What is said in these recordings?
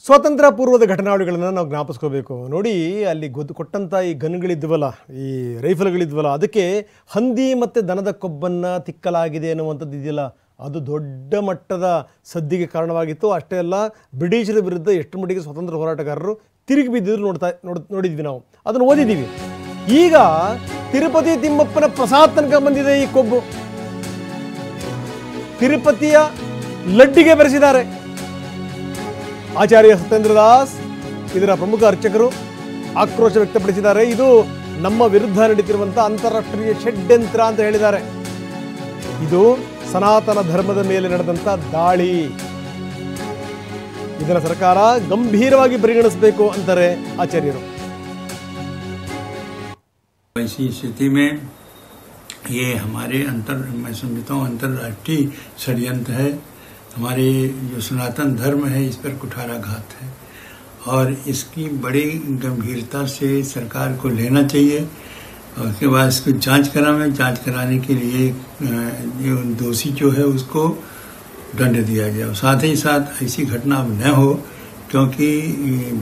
ಸ್ವಾತಂತ್ರ್ಯ ಪೂರ್ವದ ಘಟನಾವಳಿಗಳನ್ನು ನಾವು ಜ್ಞಾಪಿಸ್ಕೋಬೇಕು. ನೋಡಿ, ಅಲ್ಲಿ ಕೊಟ್ಟಂಥ ಈ ಗನ್ಗಳಿದ್ವಲ್ಲ, ಈ ರೈಫಲ್ಗಳಿದ್ವಲ್ಲ, ಅದಕ್ಕೆ ಹಂದಿ ಮತ್ತು ದನದ ಕೊಬ್ಬನ್ನು ತಿಕ್ಕಲಾಗಿದೆ ಅನ್ನುವಂಥದ್ದು ಇದೆಯಲ್ಲ, ಅದು ದೊಡ್ಡ ಮಟ್ಟದ ಸದ್ದಿಗೆ ಕಾರಣವಾಗಿತ್ತು. ಅಷ್ಟೇ ಅಲ್ಲ, ಬ್ರಿಟಿಷರ ವಿರುದ್ಧ ಎಷ್ಟು ಮಟ್ಟಿಗೆ ಸ್ವಾತಂತ್ರ್ಯ ಹೋರಾಟಗಾರರು ತಿರುಗಿ ಬಿದ್ದಿದ್ರು ನೋಡಿದ್ವಿ ನಾವು, ಅದನ್ನು ಓದಿದ್ದೀವಿ. ಈಗ ತಿರುಪತಿ ತಿಮ್ಮಪ್ಪನ ಪ್ರಸಾದ್ ತನಕ ಬಂದಿದೆ ಈ ಕೊಬ್ಬು. ತಿರುಪತಿಯ ಲಡ್ಡಿಗೆ ಬೆರೆಸಿದ್ದಾರೆ. ಆಚಾರ್ಯ ಸತ್ಯೇಂದ್ರ ದಾಸ್ ಇದರ ಪ್ರಮುಖ ಅರ್ಚಕರು ಆಕ್ರೋಶ ವ್ಯಕ್ತಪಡಿಸಿದ್ದಾರೆ. ಇದು ನಮ್ಮ ವಿರುದ್ಧ ನಡೀತಿರುವಂತಹ ಅಂತಾರಾಷ್ಟ್ರೀಯ ಷಡ್ಯಂತ್ರ ಅಂತ ಹೇಳಿದ್ದಾರೆ. ಇದು ಸನಾತನ ಧರ್ಮದ ಮೇಲೆ ನಡೆದಂತ ದಾಳಿ. ಇದರ ಸರ್ಕಾರ ಗಂಭೀರವಾಗಿ ಪರಿಗಣಿಸಬೇಕು ಅಂತಾರೆ ಆಚಾರ್ಯರು. ऐसी स्थिति में ये हमारे मैं समझता हूँ अंतर्राष्ट्रीय षड्यंत्र है. हमारे जो सनातन धर्म है इस पर कुठाराघात है और इसकी बड़ी गंभीरता से सरकार को लेना चाहिए. और उसके बाद इसको जांच कराने के लिए जो दोषी जो है उसको दंड दिया जाए. साथ ही साथ ऐसी घटना अब न हो, क्योंकि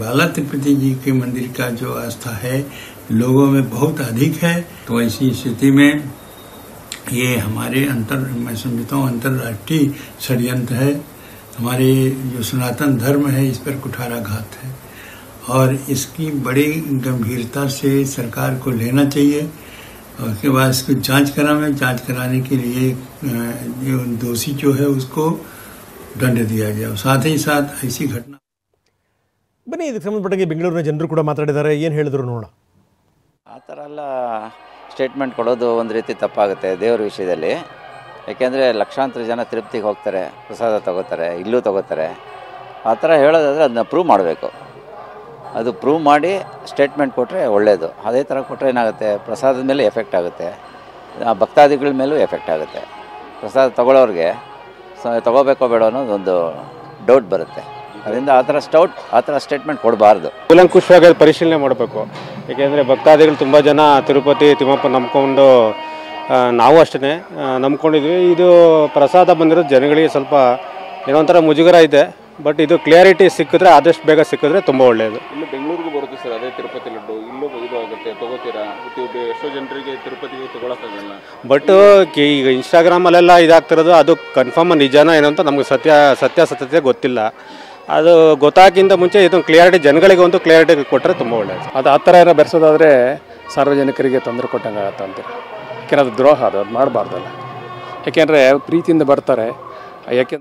बाला तिरुपति जी के मंदिर का जो आस्था है लोगों में बहुत अधिक है. तो ऐसी स्थिति में ये हमारे मैं समझता हूँ अंतर्राष्ट्रीय षड्यंत्र है. हमारे जो सनातन धर्म है इस पर कुठाराघात है और इसकी बड़ी गंभीरता से सरकार को लेना चाहिए. और उसके बाद इसको जांच कराने के लिए जो दोषी जो है उसको दंड दिया जाए. साथ ही साथ ऐसी घटना. ಬನ್ನಿ, ಇದಕ್ಕೆ ಸಂಬಂಧಪಟ್ಟಂಗೆ ಬೆಂಗಳೂರಿನ ಜನರು ಕೂಡ ಮಾತಾಡಿದ್ದಾರೆ. ಏನು ಹೇಳಿದ್ರು ನೋಡೋಣ. ಆ ಥರ ಎಲ್ಲ ಸ್ಟೇಟ್ಮೆಂಟ್ ಕೊಡೋದು ಒಂದು ರೀತಿ ತಪ್ಪಾಗುತ್ತೆ ದೇವರ ವಿಷಯದಲ್ಲಿ. ಯಾಕೆಂದರೆ ಲಕ್ಷಾಂತರ ಜನ ತಿರುಪತಿಗೆ ಹೋಗ್ತಾರೆ, ಪ್ರಸಾದ ತಗೋತಾರೆ, ಇಲ್ಲೂ ತಗೋತಾರೆ. ಆ ಥರ ಹೇಳೋದಾದರೆ ಅದನ್ನ ಪ್ರೂವ್ ಮಾಡಬೇಕು. ಅದು ಪ್ರೂವ್ ಮಾಡಿ ಸ್ಟೇಟ್ಮೆಂಟ್ ಕೊಟ್ಟರೆ ಒಳ್ಳೆಯದು. ಅದೇ ಥರ ಕೊಟ್ಟರೆ ಏನಾಗುತ್ತೆ, ಪ್ರಸಾದದ ಮೇಲೆ ಎಫೆಕ್ಟ್ ಆಗುತ್ತೆ, ಭಕ್ತಾದಿಗಳ ಮೇಲೂ ಎಫೆಕ್ಟ್ ಆಗುತ್ತೆ. ಪ್ರಸಾದ ತಗೊಳ್ಳೋರಿಗೆ ತಗೋಬೇಕೋ ಬೇಡೋ ಅನ್ನೋದೊಂದು ಡೌಟ್ ಬರುತ್ತೆ. ಅದರಿಂದ ಆ ಥರ ಸ್ಟೇಟ್ಮೆಂಟ್ ಕೊಡಬಾರ್ದು. ಕೂಲಂಕುಷವಾಗಿ ಪರಿಶೀಲನೆ ಮಾಡಬೇಕು. ಏಕೆಂದರೆ ಭಕ್ತಾದಿಗಳು ತುಂಬ ಜನ ತಿರುಪತಿ ತಿಮ್ಮಪ್ಪ ನಂಬ್ಕೊಂಡು, ನಾವು ಅಷ್ಟೇ ನಂಬ್ಕೊಂಡಿದ್ವಿ. ಇದು ಪ್ರಸಾದ ಬಂದಿರೋದು ಜನಗಳಿಗೆ ಸ್ವಲ್ಪ ಏನೋ ಒಂಥರ ಮುಜುಗರ ಇದೆ. ಬಟ್ ಇದು ಕ್ಲಿಯರಿಟಿ ಸಿಕ್ಕಿದ್ರೆ, ಆದಷ್ಟು ಬೇಗ ಸಿಕ್ಕಿದ್ರೆ ತುಂಬ ಒಳ್ಳೆಯದು. ಇನ್ನು ಬೆಂಗಳೂರಿಗೆ ಬರುತ್ತೆ ಸರ್, ಅದೇ ತಿರುಪತಿ ಲಡ್ಡು ಇಲ್ಲೂ ಇದು ಆಗುತ್ತೆ, ತೊಗೋತೀರಾ? ಎಷ್ಟೋ ಜನರಿಗೆ ತಿರುಪತಿಗೆ ತೊಗೊಳಕ್ಕಾಗಲ್ಲ. ಬಟ್ ಈಗ ಇನ್ಸ್ಟಾಗ್ರಾಮಲ್ಲೆಲ್ಲ ಇದಾಗ್ತಿರೋದು, ಅದು ಕನ್ಫರ್ಮ್ ನಿಜಾನ ಏನೋ ಅಂತ ನಮಗೆ ಸತ್ಯಾಸತ್ಯತೆ ಗೊತ್ತಿಲ್ಲ. ಅದು ಗೊತ್ತಾಗಿಂತ ಮುಂಚೆ ಇದೊಂದು ಕ್ಲಿಯರಿಟಿ, ಜನಗಳಿಗೆ ಒಂದು ಕ್ಲಿಯರಿಟಿ ಕೊಟ್ಟರೆ ತುಂಬ ಒಳ್ಳೆಯದು. ಅದು ಆ ಥರ ಏನೋ ಬೆರೆಸೋದಾದರೆ ಸಾರ್ವಜನಿಕರಿಗೆ ತೊಂದರೆ ಕೊಟ್ಟಂಗೆ ಆಗತ್ತೆ ಅಂತೀರ. ಯಾಕೆಂದರೆ ಅದು ದ್ರೋಹ, ಅದು ಮಾಡಬಾರ್ದಲ್ಲ. ಯಾಕೆಂದರೆ ಪ್ರೀತಿಯಿಂದ ಬರ್ತಾರೆ. ಯಾಕೆ